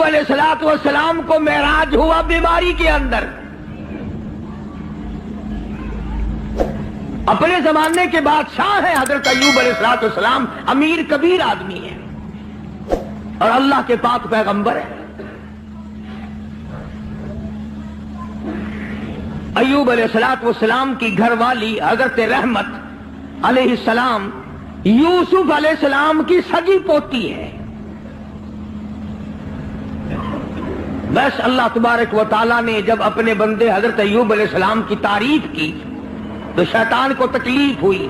ایوب علیہ السلام کو معراج ہوا بیماری کے اندر. اپنے زمانے کے بادشاہ ہیں حضرت ایوب علیہ السلام, امیر کبیر آدمی ہے اور اللہ کے پاک پیغمبر ہے. ایوب علیہ السلام کی گھر والی حضرت رحمت علیہ السلام یوسف علیہ السلام کی سگی پوتی ہے. بس اللہ تبارک و تعالیٰ نے جب اپنے بندے حضرت ایوب علیہ السلام کی تعریف کی تو شیطان کو تکلیف ہوئی.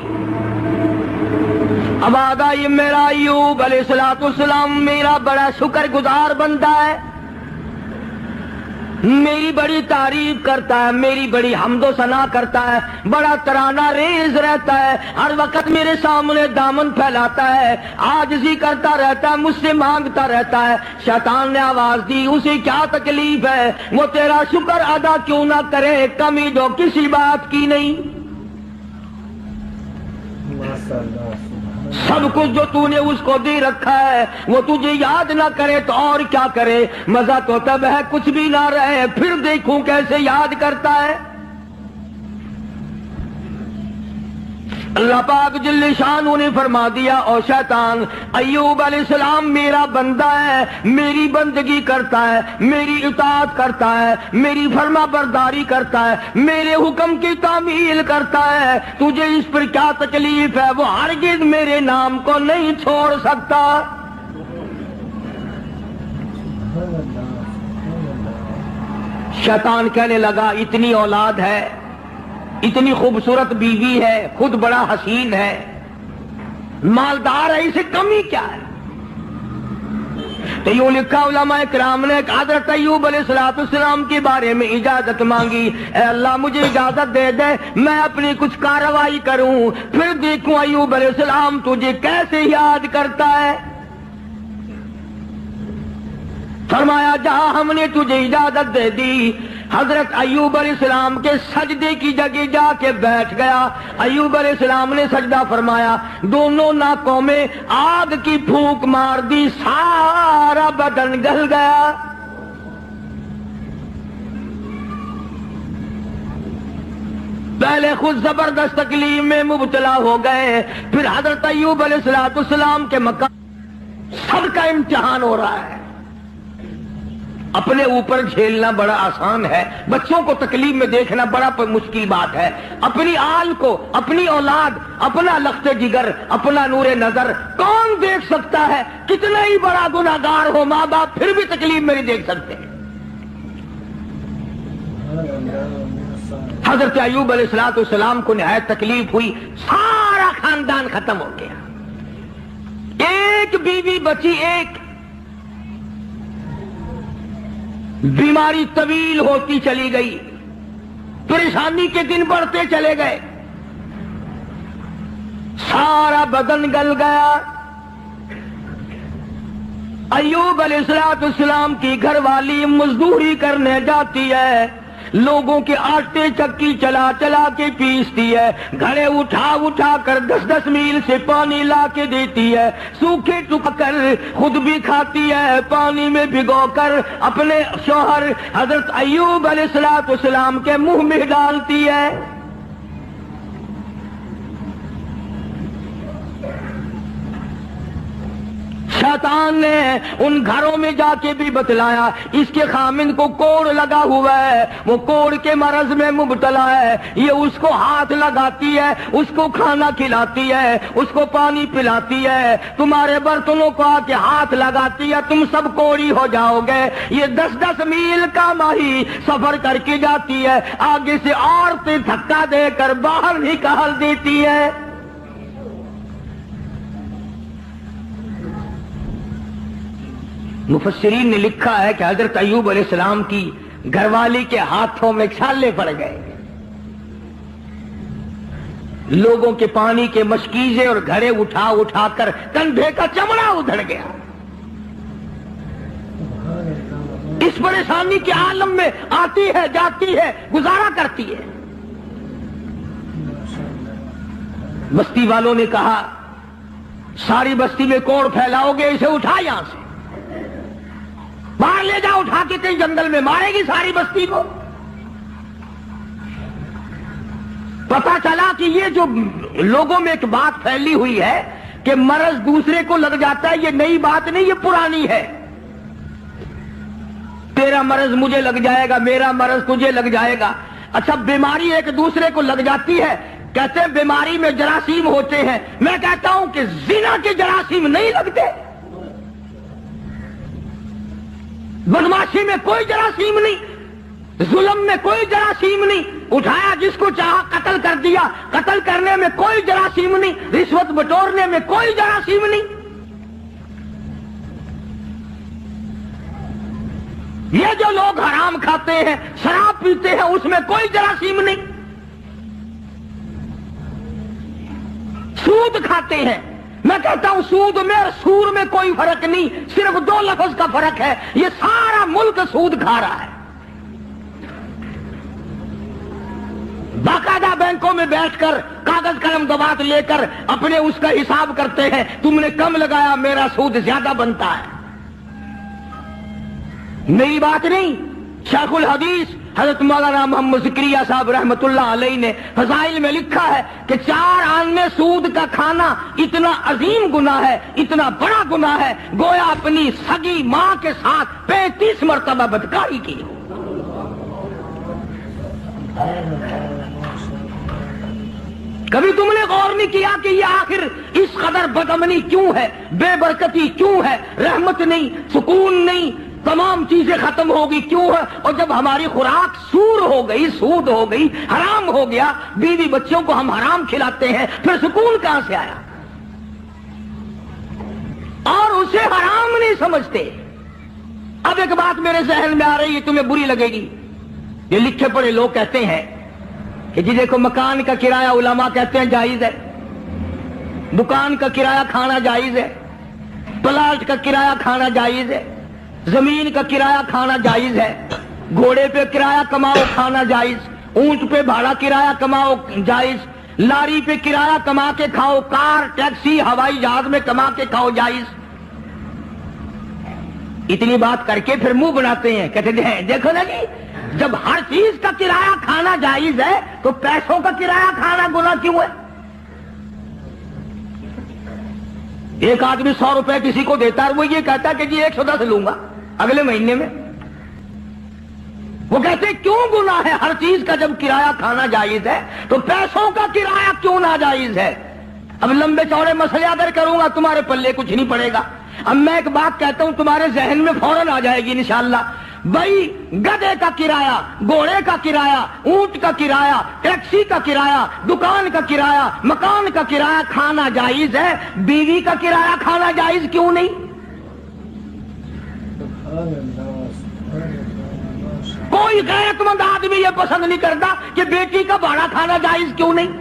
اب آگا یہ میرا ایوب علیہ السلام میرا بڑا شکر گزار بندہ ہے, میری بڑی تعریف کرتا ہے, میری بڑی حمد و ثنا کرتا ہے, بڑا ترانہ ریز رہتا ہے, ہر وقت میرے سامنے دامن پھیلاتا ہے, عاجزی کرتا رہتا ہے, مجھ سے مانگتا رہتا ہے. شیطان نے آواز دی اسے کیا تکلیف ہے, وہ تیرا شکر ادا کیوں نہ کرے, کمی جو کسی بات کی نہیں. سب کچھ جو تو نے اس کو دے رکھا ہے وہ تجھے یاد نہ کرے تو اور کیا کرے, مزہ تو تب ہے کچھ بھی نہ رہے پھر دیکھوں کیسے یاد کرتا ہے. اللہ پاک جل شانہ نے فرما دیا, او شیطان ایوب علیہ السلام میرا بندہ ہے, میری بندگی کرتا ہے, میری اطاعت کرتا ہے, میری فرما برداری کرتا ہے, میرے حکم کی تعمیل کرتا ہے, تجھے اس پر کیا تکلیف ہے, وہ ہرگز میرے نام کو نہیں چھوڑ سکتا. شیطان کہنے لگا اتنی اولاد ہے, اتنی خوبصورت بیوی ہے, خود بڑا حسین ہے, مالدار ہے, اسے کمی کیا ہے. تو یوں لکھا علماء کرام نے حضرت ایوب علیہ السلام کے بارے میں اجازت مانگی, اے اللہ مجھے اجازت دے دے میں اپنی کچھ کارروائی کروں, پھر دیکھوں ایوب علیہ السلام تجھے کیسے یاد کرتا ہے. فرمایا جہاں ہم نے تجھے اجازت دے دی, حضرت ایوب علیہ السلام کے سجدے کی جگہ جا کے بیٹھ گیا. ایوب علیہ السلام نے سجدہ فرمایا, دونوں ناکوں میں آگ کی پھونک مار دی, سارا بدن گل گیا. پہلے خود زبردست تکلیف میں مبتلا ہو گئے, پھر حضرت ایوب علیہ السلام کے مقام سب کا امتحان ہو رہا ہے. اپنے اوپر جھیلنا بڑا آسان ہے, بچوں کو تکلیف میں دیکھنا بڑا مشکل بات ہے. اپنی آل کو, اپنی اولاد, اپنا لخت جگر, اپنا نور نظر کون دیکھ سکتا ہے؟ کتنا ہی بڑا گناہگار ہو ماں باپ پھر بھی تکلیف میں نہیں دیکھ سکتے. حضرت ایوب علیہ السلام کو نہایت تکلیف ہوئی, سارا خاندان ختم ہو گیا, ایک بیوی بچی, ایک. بیماری طویل ہوتی چلی گئی, پریشانی کے دن بڑھتے چلے گئے, سارا بدن گل گیا. ایوب علیہ السلام کی گھر والی مزدوری کرنے جاتی ہے, لوگوں کے آٹے چکی چلا چلا کے پیستی ہے, گھڑے اٹھا اٹھا کر 10-10 میل سے پانی لا کے دیتی ہے, سوکھے ٹک کر خود بھی کھاتی ہے, پانی میں بھگو کر اپنے شوہر حضرت ایوب علیہ السلام کے منہ میں ڈالتی ہے. شیطان نے ان گھروں میں جا کے بھی بتلایا, اس کے خامند کو کوڑ لگا ہوا ہے, وہ کوڑ کے مرض میں مبتلا ہے, یہ اس کو ہاتھ لگاتی ہے, اس کو کھانا کھلاتی ہے, اس کو پانی پلاتی ہے, تمہارے برتنوں کو آ کے ہاتھ لگاتی ہے, تم سب کوڑی ہو جاؤ گے. یہ 10-10 میل کا ماہی سفر کر کے جاتی ہے, آگے سے عورتیں دھکا دے کر باہر نکال دیتی ہے. مفسرین نے لکھا ہے کہ حضرت ایوب علیہ السلام کی گھر والی کے ہاتھوں میں چھالے پڑ گئے, لوگوں کے پانی کے مشکیزے اور گھڑے اٹھا اٹھا کر کندھے کا چمڑا ادھڑ گیا. اس پریشانی کے عالم میں آتی ہے, جاتی ہے, گزارا کرتی ہے. بستی والوں نے کہا ساری بستی میں کوڑ پھیلاؤ گے, اسے اٹھا یہاں سے باہر لے جا اٹھا کے کہیں جنگل میں، مارے گی ساری بستی کو۔ پتا چلا کہ یہ جو لوگوں میں ایک بات پھیلی ہوئی ہے کہ مرض دوسرے کو لگ جاتا ہے، یہ نئی بات نہیں، یہ پرانی ہے۔ تیرا مرض مجھے لگ جائے گا، میرا مرض تجھے لگ جائے گا۔ اچھا بیماری ایک دوسرے کو لگ جاتی ہے، کہتے ہیں بیماری میں جراثیم ہوتے ہیں، میں کہتا ہوں کہ زنا کے جراثیم نہیں لگتے، بدماشی میں کوئی جراثیم نہیں، ظلم میں کوئی جراثیم نہیں، اٹھایا جس کو چاہا قتل کر دیا، قتل کرنے میں کوئی جراثیم نہیں، رشوت بٹورنے میں کوئی جراثیم نہیں۔ یہ جو لوگ حرام کھاتے ہیں، شراب پیتے ہیں، اس میں کوئی جراثیم نہیں۔ سود کھاتے ہیں، میں کہتا ہوں سود میں اور سور میں کوئی فرق نہیں، صرف دو لفظ کا فرق ہے، یہ سارا ملک سود کھا رہا ہے۔ باقاعدہ بینکوں میں بیٹھ کر کاغذ قلم دوات لے کر اپنے اس کا حساب کرتے ہیں، تم نے کم لگایا، میرا سود زیادہ بنتا ہے۔ میری بات نہیں، شیخ الحدیث حضرت مولانا محمد ذکریہ صاحب رحمت اللہ علیہ نے فضائل میں لکھا ہے کہ 4 آن میں سود کا کھانا اتنا عظیم گناہ ہے، اتنا بڑا گناہ ہے، گویا اپنی سگی ماں کے ساتھ 35 مرتبہ بدکاری کی۔ کبھی تم نے غور نہیں کیا کہ یہ آخر اس قدر بدامنی کیوں ہے، بے برکتی کیوں ہے، رحمت نہیں، سکون نہیں، تمام چیزیں ختم ہوگی کیوں ہے؟ اور جب ہماری خوراک سور ہو گئی، سود ہو گئی، حرام ہو گیا، بیوی بچوں کو ہم حرام کھلاتے ہیں، پھر سکون کہاں سے آیا؟ اور اسے حرام نہیں سمجھتے۔ اب ایک بات میرے ذہن میں آ رہی ہے، تمہیں بری لگے گی۔ یہ لکھے پڑھے لوگ کہتے ہیں کہ جی دیکھو مکان کا کرایہ علماء کہتے ہیں جائز ہے، دکان کا کرایہ کھانا جائز ہے، پلاٹ کا کرایہ کھانا جائز ہے، زمین کا کرایہ کھانا جائز ہے، گھوڑے پہ کرایہ کماؤ کھانا جائز، اونٹ پہ بھاڑا کرایہ کماؤ جائز، لاری پہ کرایہ کما کے کھاؤ، کار ٹیکسی ہوائی جہاز میں کما کے کھاؤ جائز۔ اتنی بات کر کے پھر منہ بناتے ہیں، کہتے ہیں دیکھو نا جی جب ہر چیز کا کرایہ کھانا جائز ہے تو پیسوں کا کرایہ کھانا گناہ کیوں ہے؟ ایک آدمی 100 روپے کسی کو دیتا ہے، وہ یہ کہتا ہے کہ جی 110 لوں گا اگلے مہینے میں۔ وہ کہتے ہیں کیوں گناہ ہے؟ ہر چیز کا جب کرایہ کھانا جائز ہے تو پیسوں کا کرایہ کیوں ناجائز ہے؟ اب لمبے چوڑے مسئلے اگر کروں گا تمہارے پلے کچھ نہیں پڑے گا۔ اب میں ایک بات کہتا ہوں تمہارے ذہن میں فوراً آ جائے گی انشاءاللہ، بھائی گدھے کا کرایہ، گھوڑے کا کرایہ، اونٹ کا کرایہ، ٹیکسی کا کرایہ، دکان کا کرایہ، مکان کا کرایہ کھانا جائز ہے، بیوی کا کرایہ کھانا جائز کیوں نہیں؟ کوئی غیرت مند آدمی یہ پسند نہیں کرتا کہ بیٹی کا بھاڑا کھانا جائز کیوں نہیں؟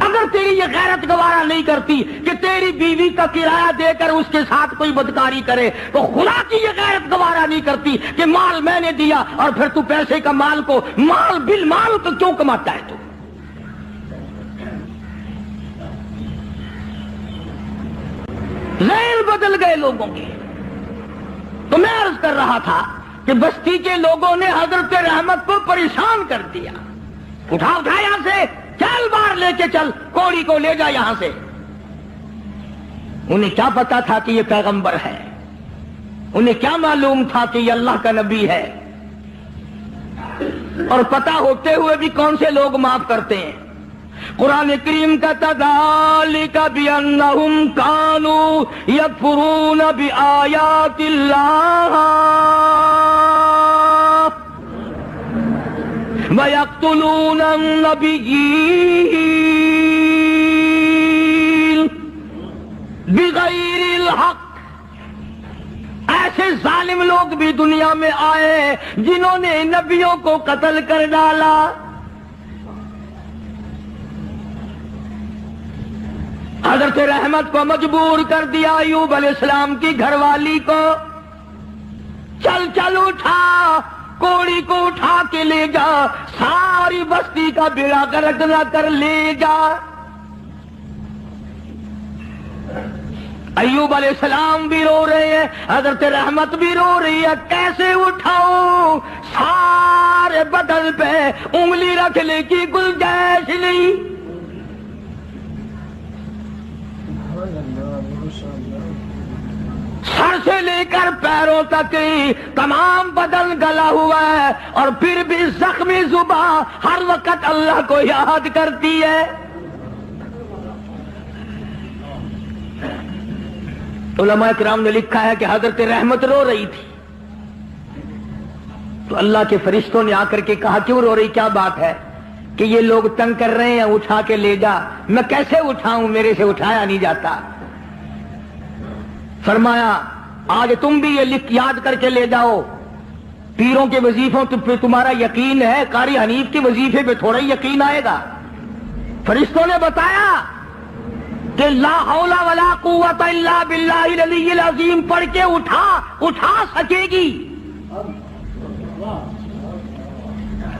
اگر تیری یہ غیرت گوارا نہیں کرتی کہ تیری بیوی کا کرایہ دے کر اس کے ساتھ کوئی بدکاری کرے، تو خدا کی یہ غیرت گوارا نہیں کرتی کہ مال میں نے دیا اور پھر تو پیسے کا مال کو مال بالمال تو کیوں کماتا ہے؟ تو ذہن بدل گئے لوگوں کے۔ تو میں عرض کر رہا تھا کہ بستی کے لوگوں نے حضرت رحمت کو پریشان کر دیا، اٹھا یہاں سے، چل باہر لے کے چل، کوڑی کو لے جا یہاں سے۔ انہیں کیا پتا تھا کہ یہ پیغمبر ہے؟ انہیں کیا معلوم تھا کہ یہ اللہ کا نبی ہے؟ اور پتا ہوتے ہوئے بھی کون سے لوگ معاف کرتے ہیں؟ قرآن کریم کا ذالک بأنہم کانوا یکفرون بآیات اللہ وَيَقْتُلُونَ النَّبِيِّينَ بِغَيْرِ الْحَقِّ۔ ایسے ظالم لوگ بھی دنیا میں آئے جنہوں نے نبیوں کو قتل کر ڈالا۔ حضرت رحمت کو مجبور کر دیا ایوب علیہ السلام کی گھر والی کو، چل چل اٹھا، کوڑی کو اٹھا کے لے جا، ساری بستی کا بیڑا غرق نہ کر لے جا۔ ایوب علیہ السلام بھی رو رہے ہیں، حضرت رحمت بھی رو رہی ہے، کیسے اٹھاؤں، سارے بدن پہ انگلی رکھنے کی گنجائش نہیں۔ سر سے لے کر پیروں تک تمام بدن گلا ہوا ہے، اور پھر بھی زخمی زبان ہر وقت اللہ کو یاد کرتی ہے۔ علماء کرام نے لکھا ہے کہ حضرت رحمت رو رہی تھی، تو اللہ کے فرشتوں نے آ کر کے کہا کیوں رو رہی، کیا بات ہے؟ کہ یہ لوگ تنگ کر رہے ہیں، اٹھا کے لے جا۔ میں کیسے اٹھاؤں، میرے سے اٹھایا نہیں جاتا۔ فرمایا آج تم بھی یہ یاد کر کے لے جاؤ، پیروں کے وظیفوں پہ تمہارا یقین ہے، قاری حنیف کے وظیفے پہ تھوڑا ہی یقین آئے گا۔ فرشتوں نے بتایا کہ لا حول ولا قوت الا باللہ العلی العظیم پڑھ کے اٹھا سکے گی۔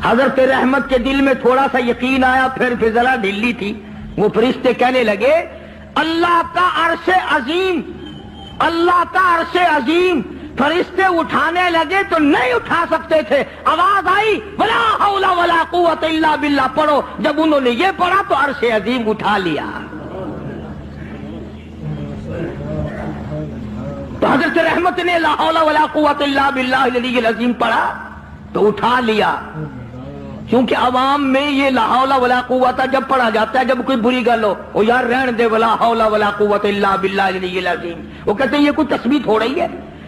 حضرت رحمت کے دل میں تھوڑا سا یقین آیا، پھر فضلہ ڈھیلی تھی۔ وہ فرشتے کہنے لگے اللہ کا عرش عظیم، اللہ کا عرش عظیم۔ فرشتے اٹھانے لگے تو نہیں اٹھا سکتے تھے، آواز آئی ولا حول ولا قوت الا باللہ پڑھو۔ جب انہوں نے یہ پڑھا تو عرش عظیم اٹھا لیا۔ تو حضرت رحمت نے لا حول ولا قوت الا باللہ العلی العظیم پڑھا تو اٹھا لیا، کیونکہ عوام میں یہ لا حول ولا قوت جب پڑھا جاتا ہے جب کوئی بری گل ہو، وہ یار رہن دے ولا حول ولا قوت الا باللہ العلی العظیم، وہ کہتے ہیں یہ کوئی تسبیح ہو رہی ہے،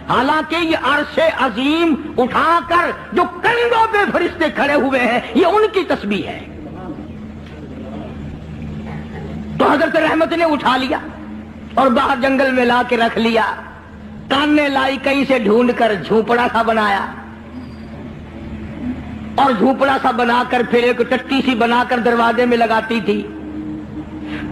حالانکہ یہ عرش عظیم اٹھا کر جو کندھوں پہ فرشتے کھڑے ہوئے ہیں یہ ان کی تسبیح ہے۔ تو حضرت رحمت نے اٹھا لیا اور باہر جنگل میں لا کے رکھ لیا، کاننے لائی کہیں سے ڈھونڈ کر، جھونپڑا سا بنایا، اور جھونپڑا سا بنا کر پھر ایک ٹٹی سی بنا کر دروازے میں لگاتی تھی،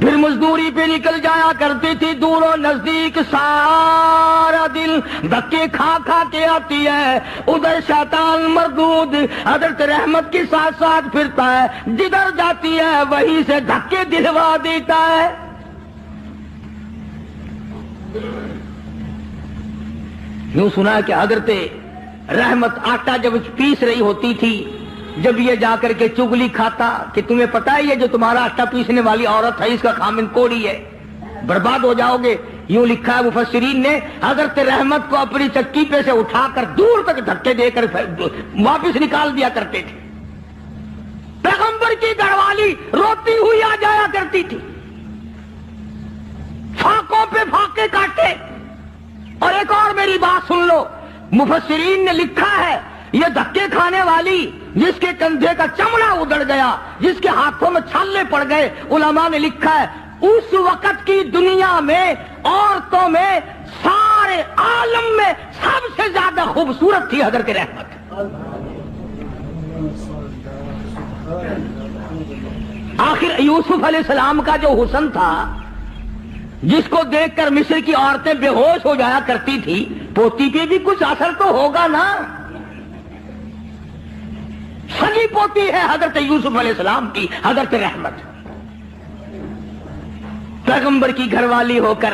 پھر مزدوری پہ نکل جایا کرتی تھی، دور و نزدیک سارا دن دھکے کھا کھا کے آتی ہے، ادھر شیطان مردود حضرت رحمت کے ساتھ ساتھ پھرتا ہے، جدھر جاتی ہے وہیں سے دھکے دلوا دیتا ہے۔ یوں سنا ہے کہ حضرت رحمت آٹا جب پیس رہی ہوتی تھی، جب یہ جا کر کے چگلی کھاتا کہ تمہیں پتا ہے یہ جو تمہارا آٹا پیسنے والی عورت ہے اس کا خامند کوڑی ہے، برباد ہو جاؤ گے، یوں لکھا ہے مفسرین نے، حضرت رحمت کو اپنی چکی پہ سے اٹھا کر دور تک دھکے دے کر واپس نکال دیا کرتے تھے۔ پیغمبر کی گھر والی روتی ہوئی آ جایا کرتی تھی، فاقوں پہ فاقے کاٹے۔ اور ایک اور میری بات سن لو، مفسرین نے لکھا ہے یہ دھکے کھانے والی جس کے کندھے کا چمڑا ادڑ گیا، جس کے ہاتھوں میں چھالے پڑ گئے، علماء نے لکھا ہے اس وقت کی دنیا میں عورتوں میں سارے عالم میں سب سے زیادہ خوبصورت تھی حضرت رحمت۔ آخر یوسف علیہ السلام کا جو حسن تھا، جس کو دیکھ کر مصر کی عورتیں بے ہوش ہو جایا کرتی تھی، پوتی پہ بھی کچھ اثر تو ہوگا نا۔ سگی پوتی ہے حضرت یوسف علیہ السلام کی حضرت رحمت، پیغمبر کی گھر والی ہو کر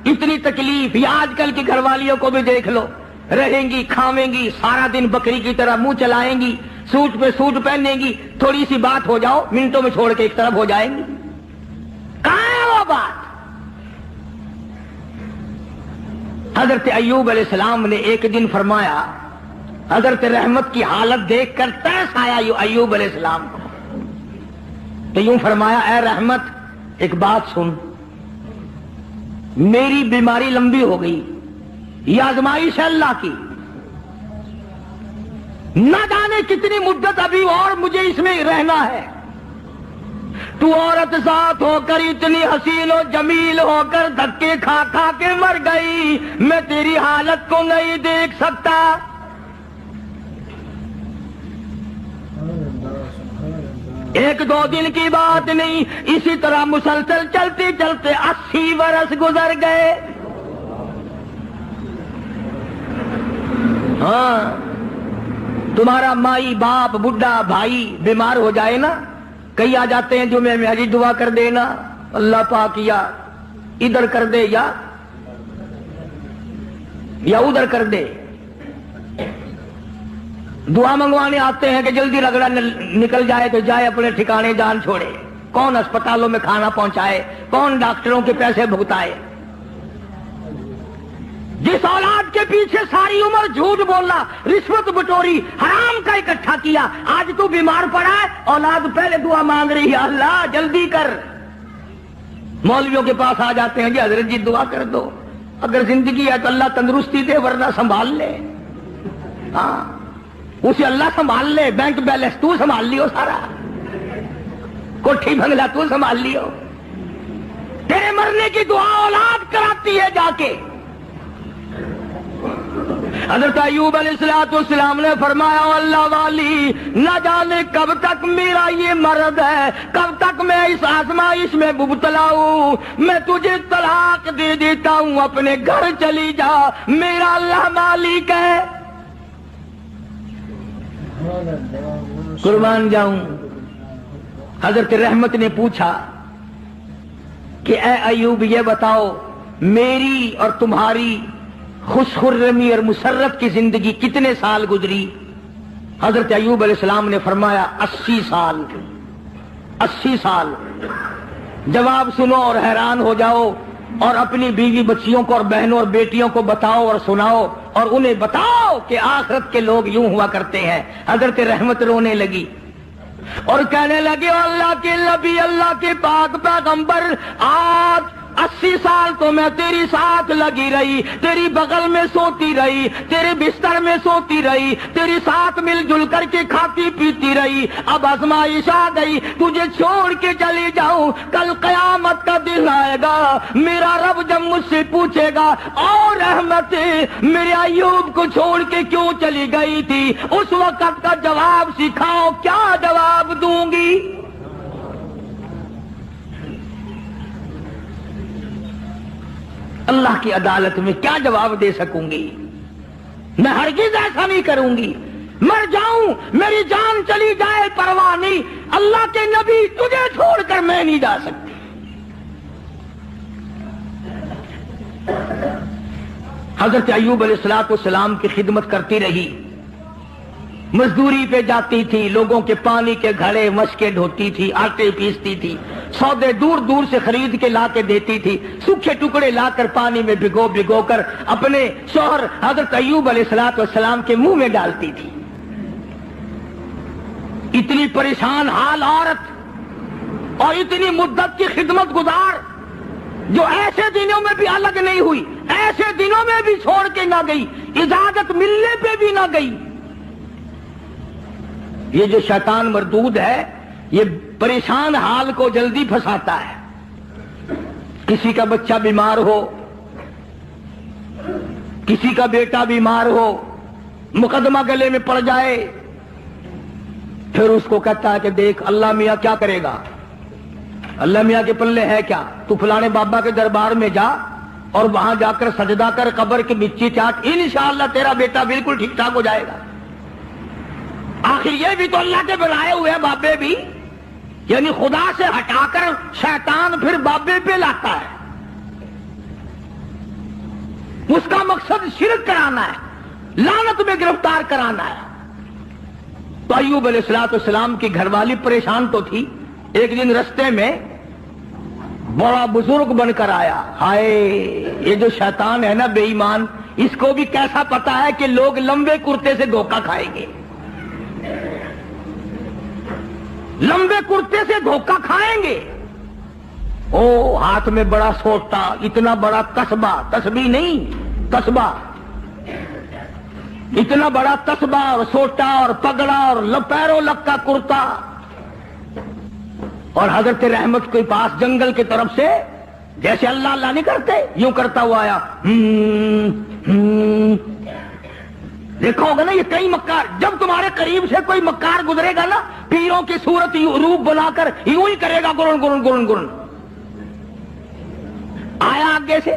اتنی تکلیف۔ یہ آج کل کی گھر والیوں کو بھی دیکھ لو، رہیں گی، کھاویں گی، سارا دن بکری کی طرح منہ چلائیں گی، سوٹ پہ سوٹ پہنیں گی، تھوڑی سی بات ہو جاؤ منٹوں میں چھوڑ کے ایک طرف ہو جائیں گی۔ کہاں ہے وہ بات؟ حضرت ایوب علیہ السلام نے ایک دن فرمایا، حضرت رحمت کی حالت دیکھ کر ترس آیا ایوب علیہ السلام کو، تو یوں فرمایا اے رحمت ایک بات سن، میری بیماری لمبی ہو گئی، یہ آزمائش ہے اللہ کی، نہ جانے کتنی مدت ابھی اور مجھے اس میں رہنا ہے، تو عورت ذات ہو کر اتنی حسین و جمیل ہو کر دھکے کھا کھا کے مر گئی، میں تیری حالت کو نہیں دیکھ سکتا۔ ایک دو دن کی بات نہیں، اسی طرح مسلسل چلتے چلتے 80 برس گزر گئے۔ ہاں، تمہارا مائی باپ بڈھا بھائی بیمار ہو جائے نا، کئی آ جاتے ہیں جو میں حجی دعا کر دینا، اللہ پاک یا ادھر کر دے یا یا ادھر کر دے. دعا منگوانے آتے ہیں کہ جلدی رگڑا نکل جائے تو جائے اپنے ٹھکانے جان چھوڑے. کون اسپتالوں میں کھانا پہنچائے, کون ڈاکٹروں کے پیسے بھگتائے. جس اولاد کے پیچھے ساری عمر جھوٹ بولنا, رشوت بٹوری, حرام کا اکٹھا کیا, آج تو بیمار پڑا ہے, اولاد پہلے دعا مانگ رہی ہے اللہ جلدی کر. مولویوں کے پاس آ جاتے ہیں, جی حضرت جی دعا کر دو, اگر زندگی ہے تو اللہ تندرستی دے ورنہ سنبھال لے. ہاں اسے اللہ سنبھال لے, بینک بیلنس تو سنبھال لیو, سارا کوٹھی بنگلہ تو سنبھال لیو. تیرے مرنے کی دعا اولاد کراتی ہے جا کے. حضرت ایوب علیہ السلام نے فرمایا اللہ والی نہ جانے کب تک میرا یہ مرض ہے, کب تک میں اس آزمائش میں مبتلا ہوں. میں تجھے طلاق دے دیتا ہوں, اپنے گھر چلی جا, میرا اللہ مالک ہے. قربان جاؤں. حضرت رحمت نے پوچھا کہ اے ایوب یہ بتاؤ میری اور تمہاری خوش خرمی اور مسرت کی زندگی کتنے سال گزری؟ حضرت ایوب علیہ السلام نے فرمایا 80 سال. 80 سال. جواب سنو اور حیران ہو جاؤ, اور اپنی بیوی بچیوں کو اور بہنوں اور بیٹیوں کو بتاؤ اور سناؤ, اور انہیں بتاؤ کہ آخرت کے لوگ یوں ہوا کرتے ہیں. حضرت رحمت رونے لگی اور کہنے لگے اللہ کے نبی, اللہ کے پاک پیغمبر, آج 80 سال تو میں تیری ساتھ لگی رہی, تیری بغل میں سوتی رہی, تیرے بستر میں سوتی رہی, تیری ساتھ مل جل کر کے کھاتی پیتی رہی. اب آزمائش آ گئی, تجھے چھوڑ کے چلی جاؤں, کل قیامت کا دن آئے گا, میرا رب جب مجھ سے پوچھے گا اور رحمت میرے ایوب کو چھوڑ کے کیوں چلی گئی تھی, اس وقت کا جواب سکھاؤ, کیا جواب دوں گی؟ اللہ کی عدالت میں کیا جواب دے سکوں گی؟ میں ہرگز ایسا نہیں کروں گی. مر جاؤں, میری جان چلی جائے پرواہ نہیں, اللہ کے نبی تجھے چھوڑ کر میں نہیں جا سکتی. حضرت ایوب علیہ السلام کی خدمت کرتی رہی, مزدوری پہ جاتی تھی, لوگوں کے پانی کے گھڑے مشکیں ڈھوتی تھی, آٹے پیستی تھی, سودے دور دور سے خرید کے لا کے دیتی تھی, سوکھے ٹکڑے لا کر پانی میں بھگو کر اپنے شوہر حضرت ایوب علیہ السلام کے منہ میں ڈالتی تھی. اتنی پریشان حال عورت اور اتنی مدت کی خدمت گزار جو ایسے دنوں میں بھی الگ نہیں ہوئی, ایسے دنوں میں بھی چھوڑ کے نہ گئی, اجازت ملنے پہ بھی نہ گئی. یہ جو شیطان مردود ہے یہ پریشان حال کو جلدی پھنساتا ہے. کسی کا بچہ بیمار ہو, کسی کا بیٹا بیمار ہو, مقدمہ گلے میں پڑ جائے, پھر اس کو کہتا ہے کہ دیکھ اللہ میاں کیا کرے گا, اللہ میاں کے پلے ہے کیا, تو فلانے بابا کے دربار میں جا اور وہاں جا کر سجدہ کر, قبر کی مٹی چاٹ, انشاءاللہ تیرا بیٹا بالکل ٹھیک ٹھاک ہو جائے گا. آخر یہ بھی تو اللہ کے بنائے ہوئے بابے بھی, یعنی خدا سے ہٹا کر شیطان پھر بابے پہ لاتا ہے. اس کا مقصد شرک کرانا ہے, لعنت میں گرفتار کرانا ہے. تو ایوب علیہ السلام کی گھر والی پریشان تو تھی. ایک دن رستے میں بڑا بزرگ بن کر آیا. ہائے یہ جو شیطان ہے نا بے ایمان, اس کو بھی کیسا پتا ہے کہ لوگ لمبے کرتے سے دھوکہ کھائیں گے, لمبے کرتے سے دھوکہ کھائیں گے. او ہاتھ میں بڑا سوٹا, اتنا بڑا تسبہ, تسبیح نہیں تسبہ, اتنا بڑا تسبہ اور سوٹا اور پگڑا اور پیروں لگ کا کرتا, اور حضرت رحمت کے پاس جنگل کی طرف سے جیسے اللہ اللہ نہیں کرتے یوں کرتا ہوا آیا. دیکھا ہوگا نا یہ کئی مکار, جب تمہارے قریب سے کوئی مکار گزرے گا نا پیروں کی صورت روپ بنا کر یوں ہی کرے گا, گرن گرن گرن گرن. آیا آگے سے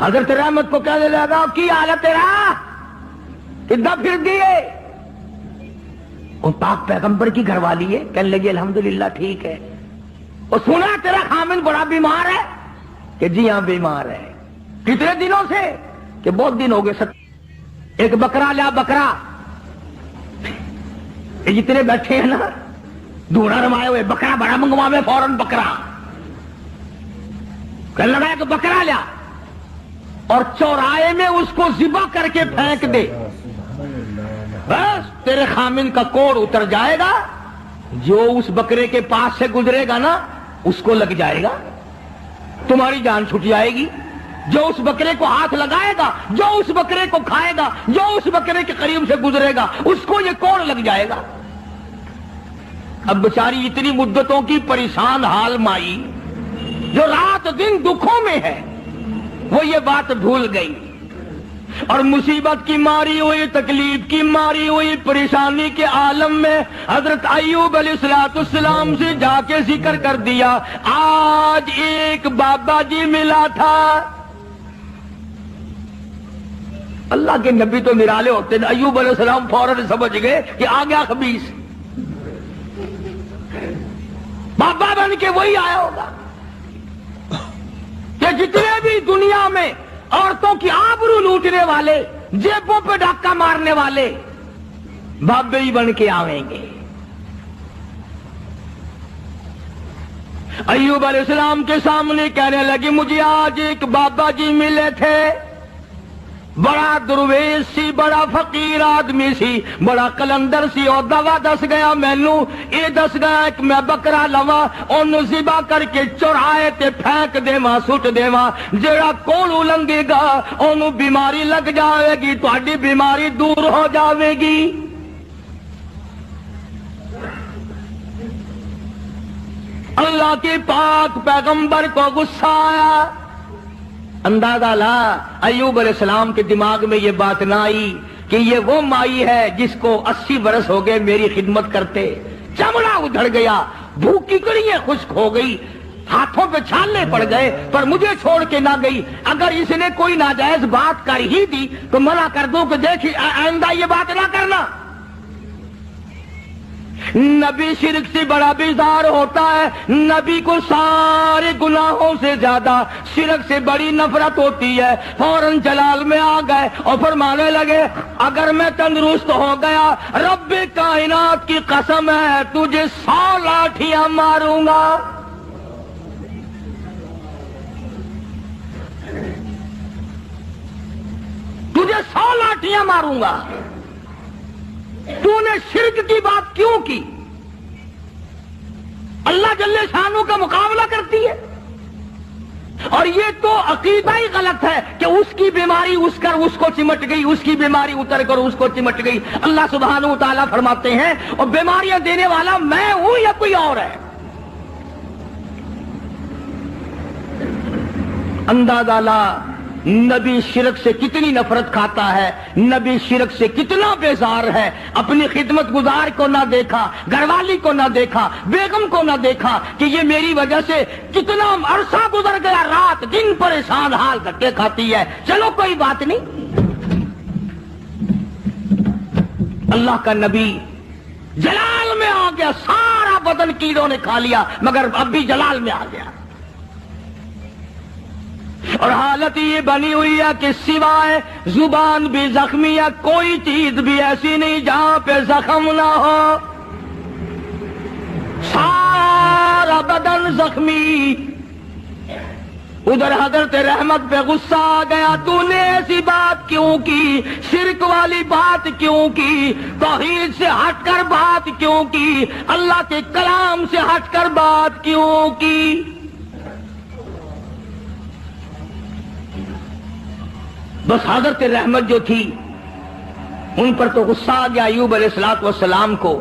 حضرت رحمت کو کہنے لگا کی حالت تیرا, ادھر پھر دیے. وہ پاک پیغمبر کی گھر والی ہے, کہنے لگی الحمدللہ ٹھیک ہے. اور سنا تیرا خامن بڑا بیمار ہے, کہ جی ہاں بیمار ہے. کتنے دنوں سے؟ کہ بہت دن ہو گئے ایک بکرا لیا بکرا، یہ جتنے بیٹھے ہیں نا دھونا رمائے ہوئے، بکرا بڑا منگوا میں فوراً بکرا کہنے لگا کہ بکرا لیا اور چوراہے میں اس کو ذبح کر کے پھینک دے، بس تیرے خامن کا کوڑ اتر جائے گا، جو اس بکرے کے پاس سے گزرے گا نا اس کو لگ جائے گا، تمہاری جان چھٹ جائے گی۔ جو اس بکرے کو ہاتھ لگائے گا، جو اس بکرے کو کھائے گا، جو اس بکرے کے قریب سے گزرے گا اس کو یہ کوڑ لگ جائے گا۔ اب بیچاری اتنی مدتوں کی پریشان حال مائی جو رات دن دکھوں میں ہے، وہ یہ بات بھول گئی اور مصیبت کی ماری ہوئی، تکلیف کی ماری ہوئی، پریشانی کے عالم میں حضرت ایوب علیہ السلام سے جا کے ذکر کر دیا، آج ایک بابا جی ملا تھا۔ اللہ کے نبی تو نرالے ہوتے ہیں، ایوب علیہ السلام فوراً سمجھ گئے کہ آ گیا خبیث، بابا بن کے وہی آیا ہوگا کہ جتنے بھی دنیا میں عورتوں کی آبرو لوٹنے والے، جیبوں پہ ڈاکہ مارنے والے بابے ہی بن کے آویں گے۔ ایوب علیہ السلام کے سامنے کہنے لگے، مجھے آج ایک بابا جی ملے تھے، بڑا درویش سی، بڑا فقیر آدمی سی، بڑا کلندر سی، اور دوا دس گیا مینو، یہ دس گیا کہ میں بکرا لوا انہوں ذبح کر کے چوراہے تے پھینک دیواں، سٹ دیواں، جڑا کوڑ لنگے گا انہوں بیماری لگ جاوے گی، تہاڈی بیماری دور ہو جاوے گی۔ اللہ کے پاک پیغمبر کو غصہ آیا، اندازہ لا ایوب علیہ السلام کے دماغ میں یہ بات نہ آئی کہ یہ وہ مائی ہے جس کو 80 برس ہو گئے میری خدمت کرتے، چمڑا ادھڑ گیا، بھوکی کڑیاں خشک ہو گئی، ہاتھوں پہ چھالے پڑ گئے، پر مجھے چھوڑ کے نہ گئی۔ اگر اس نے کوئی ناجائز بات کر ہی دی تو منع کر دوں کہ دیکھ آئندہ یہ بات نہ کرنا۔ نبی شرک سے بڑا بیزار ہوتا ہے، نبی کو سارے گناہوں سے زیادہ شرک سے بڑی نفرت ہوتی ہے۔ فوراً جلال میں آ گئے اور فرمانے لگے، اگر میں تندرست ہو گیا رب کائنات کی قسم ہے تجھے 100 لاٹھیاں ماروں گا۔ تجھے 100 لاٹھیاں ماروں گا۔ تو نے شرک کی بات کیوں کی؟ اللہ جل شانہ کا مقابلہ کرتی ہے، اور یہ تو عقیدہ ہی غلط ہے کہ اس کی بیماری اس کو چمٹ گئی، اس کی بیماری اتر کر اس کو چمٹ گئی۔ اللہ سبحانہ وتعالیٰ فرماتے ہیں، اور بیماریاں دینے والا میں ہوں یا کوئی اور ہے؟ اندازہ لا نبی شرک سے کتنی نفرت کھاتا ہے، نبی شرک سے کتنا بیزار ہے، اپنی خدمت گزار کو نہ دیکھا، گھر والی کو نہ دیکھا، بیگم کو نہ دیکھا کہ یہ میری وجہ سے کتنا عرصہ گزر گیا، رات دن پریشان حال دھکے کھاتی ہے، چلو کوئی بات نہیں۔ اللہ کا نبی جلال میں آ گیا، سارا بدن کیڑوں نے کھا لیا مگر اب بھی جلال میں آ گیا، اور حالت یہ بنی ہوئی ہے کہ سوائے زبان بھی زخمی ہے، کوئی چیز بھی ایسی نہیں جہاں پہ زخم نہ ہو، سارا بدن زخمی۔ ادھر حضرت رحمت پہ غصہ آ گیا، تو نے ایسی بات کیوں کی، شرک والی بات کیوں کی، توحید سے ہٹ کر بات کیوں کی، اللہ کے کلام سے ہٹ کر بات کیوں کی؟ بس حضرت رحمت جو تھی ان پر تو غصہ آ گیا ایوب علیہ السلام کو،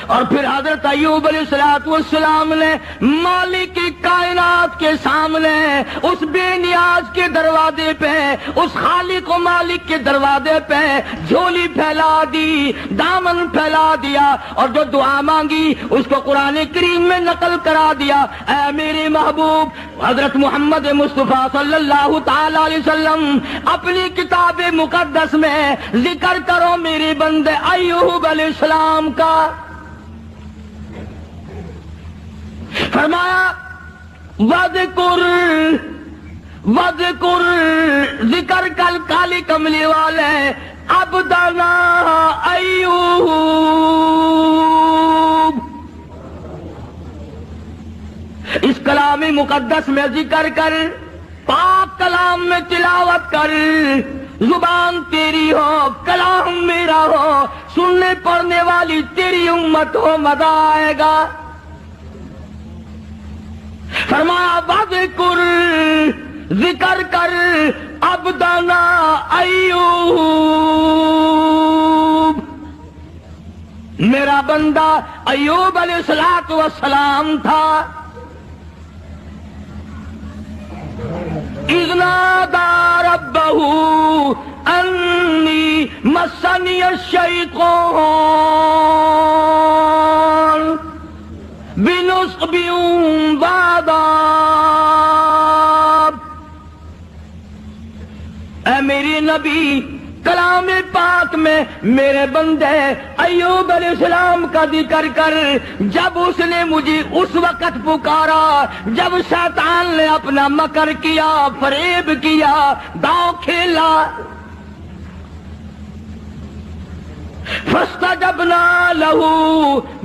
اور پھر حضرت ایوب علیہ السلام نے مالک کائنات کے سامنے اس بے نیاز کے دروازے پہ، اس خالق و مالک کے دروازے پہ جھولی پھیلا دی، دامن پھیلا دیا، اور جو دعا مانگی اس کو قرآن کریم میں نقل کرا دیا، اے میرے محبوب حضرت محمد مصطفیٰ صلی اللہ تعالی علیہ وسلم اپنی کتاب مقدس میں ذکر کرو میرے بندے ایوب علیہ السلام کا۔ فرمایا وَذْكُرْ وذکر ذکر کل کالی کملی والے عبدنا ایوب. اس کلام مقدس میں ذکر کر، پاک کلام میں تلاوت کر. زبان تیری ہو، کلام میرا ہو، سننے پڑھنے والی تیری امت ہو، مزہ آئے گا. فرمایا وذکر ذکر کر عبدنا ایوب، میرا بندہ ایوب علیہ السلام تھا. اذ نادى ربه انی مسنی الشیطان بنصب وعذاب. اے میری نبی، کلام پاک میں میرے بندے ایوب علیہ السلام کا ذکر کر. جب اس نے مجھے اس وقت پکارا جب شیطان نے اپنا مکر کیا، فریب کیا، داؤ کھیلا. فاستجبنا له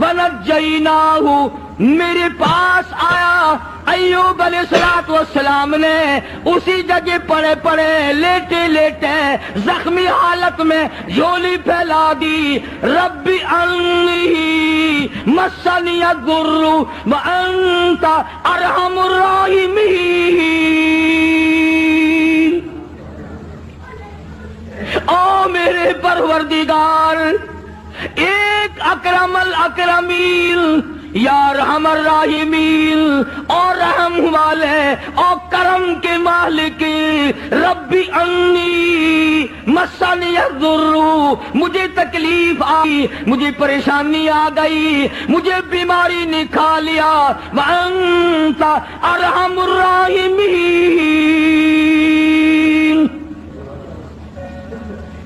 ونجیناہ، میرے پاس آیا ایوب علیہ السلام نے اسی جگہ پڑے پڑے لیٹے لیٹے زخمی حالت میں جھولی پھیلا دی. رب انی مسنی الضر وانت ارحم الراحمین. او میرے پروردگار، ایک اکرم الاکرمین، یا رحم الراحمین، اور رحم والے اور کرم کے مالک. ربی انی مسنی الضر، مجھے تکلیف آئی، مجھے پریشانی آ گئی، مجھے بیماری نے کھا لیا. وانت ارحم الراحمین،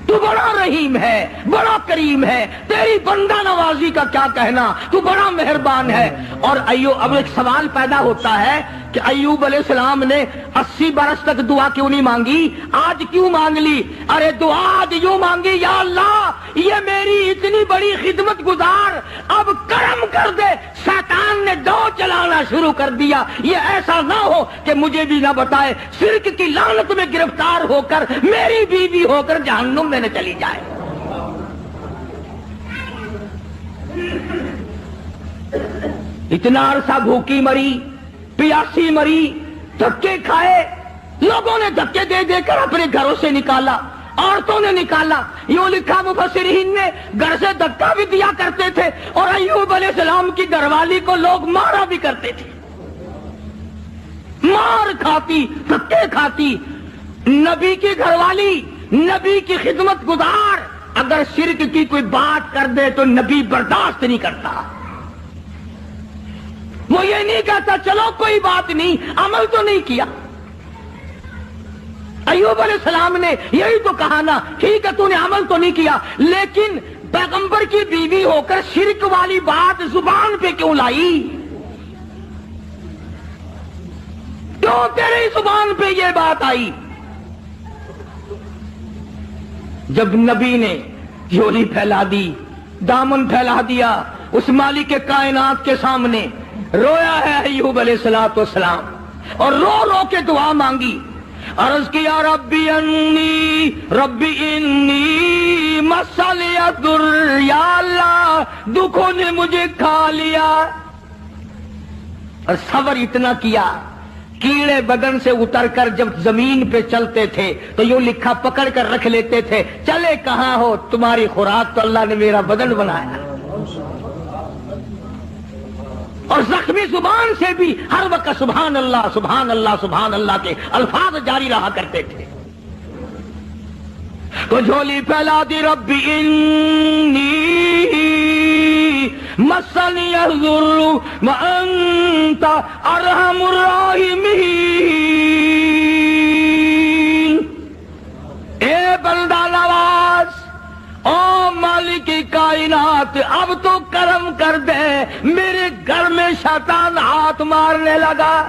تو بڑا رحیم ہے، بڑا کریم ہے، تیری بندہ نوازی کا کیا کہنا، تو بڑا مہربان ہے. اور ایوب، اب ایک سوال پیدا ہوتا ہے کہ ایوب علیہ السلام نے 80 برس تک دعا کیوں نہیں مانگی، آج کیوں مانگ لی؟ ارے دعا آج یوں مانگی، یا اللہ یہ میری اتنی بڑی خدمت گزار، اب کرم کر دے. شیطان نے دو چلانا شروع کر دیا، یہ ایسا نہ ہو کہ مجھے بھی نہ بتائے، شرک کی لعنت میں گرفتار ہو کر میری بیوی ہو کر جہنم میں نہ چلی جائے. اتنا عرصہ بھوکی مری، پیاسی مری، دھکے کھائے، لوگوں نے دھکے دے دے کر اپنے گھروں سے نکالا، عورتوں نے نکالا. یوں لکھا مفسرین نے، گھر سے دھکا بھی دیا کرتے تھے اور ایوب علیہ السلام کی گھر والی کو لوگ مارا بھی کرتے تھے، مار کھاتی، دھکے کھاتی. نبی کی گھر والی، نبی کی خدمت گزار اگر شرک کی کوئی بات کر دے تو نبی برداشت نہیں کرتا. وہ یہ نہیں کہتا چلو کوئی بات نہیں، عمل تو نہیں کیا. ایوب علیہ السلام نے یہی تو کہا نا، ٹھیک ہے تو نے عمل تو نہیں کیا، لیکن پیغمبر کی بیوی ہو کر شرک والی بات زبان پہ کیوں لائی؟ کیوں تیری زبان پہ یہ بات آئی؟ جب نبی نے جھولی پھیلا دی، دامن پھیلا دیا اس مالک کائنات کے سامنے، رویا ہے ایوب علیہ السلام اور رو رو کے دعا مانگی. عرض کیا ربی انی مسنی الضر، یا اللہ دکھوں نے مجھے کھا لیا. اور صبر اتنا کیا، کیڑے بدن سے اتر کر جب زمین پہ چلتے تھے تو یوں لکھا پکڑ کر رکھ لیتے تھے، چلے کہاں ہو، تمہاری خوراک تو اللہ نے میرا بدن بنایا. اور زخمی زبان سے بھی ہر وقت سبحان اللہ سبحان اللہ سبحان اللہ کے الفاظ جاری رہا کرتے تھے. تو جھولی پھیلا دی، ربی انی مسنی الضر وانت ارحم الراحمین. اے بندہ نواز، او مالک کائنات، اب تو کرم کر دے، میرے گھر میں شیطان ہاتھ مارنے لگا.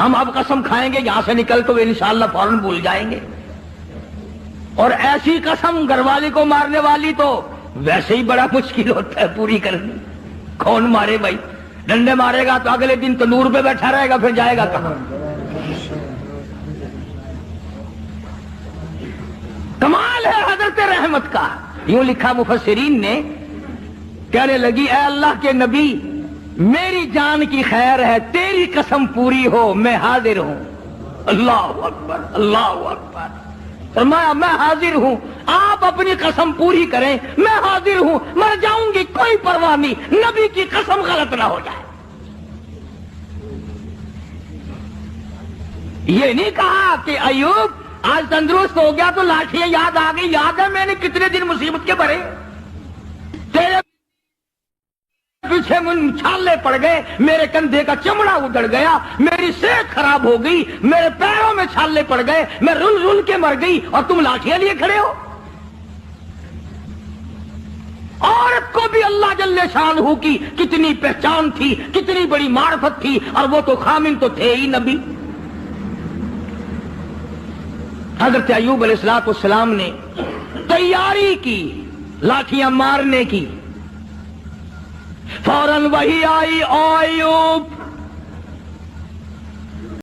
ہم اب قسم کھائیں گے یہاں سے نکل تو انشاءاللہ فوراً بھول جائیں گے. اور ایسی قسم گھر والی کو مارنے والی تو ویسے ہی بڑا مشکل ہوتا ہے پوری کرنی. کون مارے بھائی؟ ڈنڈے مارے گا تو اگلے دن تندور پہ بیٹھا رہے گا، پھر جائے گا کہاں؟ کمال ہے حضرت رحمت کا. یوں لکھا مفسرین نے، کہنے لگی اے اللہ کے نبی میری جان کی خیر ہے، تیری قسم پوری ہو میں حاضر ہوں. اللہ اکبر اللہ اکبر. فرمایا میں حاضر ہوں، آپ اپنی قسم پوری کریں، میں حاضر ہوں، مر جاؤں گی کوئی پرواہ نہیں، نبی کی قسم غلط نہ ہو جائے. یہ نہیں کہا کہ ایوب آج تندرست ہو گیا تو لاٹھیاں یاد آ گئی. یاد ہے میں نے کتنے دن مصیبت کے بھرے، تیرے پیچھے چھالے پڑ گئے، میرے کندھے کا چمڑا اجڑ گیا، میری صحت خراب ہو گئی، میرے پیروں میں چھالے پڑ گئے، میں رل رل کے مر گئی اور تم لاٹھیاں لیے کھڑے ہو. عورت کو بھی اللہ جل شانہ کی کتنی پہچان تھی، کتنی بڑی معرفت تھی، اور وہ تو خامن تو تھے ہی نبی. حضرت ایوب علیہ السلام نے تیاری کی لاٹھیاں مارنے کی. فوراً وہی آئی، او ایوب